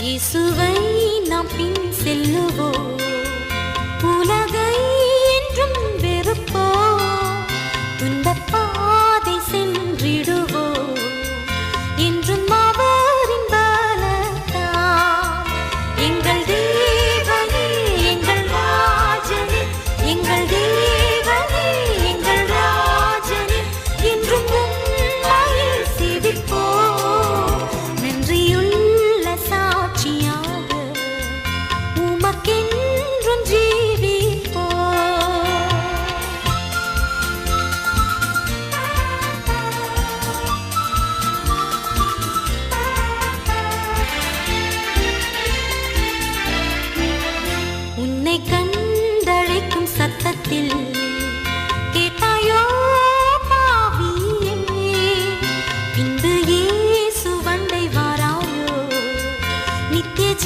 இயேசுவை நாம் பின் செல்லுவோம், உலகை என்றும் வெறுப்போம், துன்பப் பாதை சென்றிடுவோம், என்றும் அவரின் பலத்தால். எங்கள் தேவனே எங்கள் ராஜனே, எங்கள் தேவனே எங்கள் ராஜனே, என்றும் உம்மையில் சேவிப்போம். நன்றியுள்ள சாட்சியாக உமக்கென்றும் ஜீவிப்போம். உன்னை கண்டழைக்கும் சத்தத்தில் கேட்டாயோ பாவியே, பின்பு இயேசு வண்டை வாராயோ, நித்திய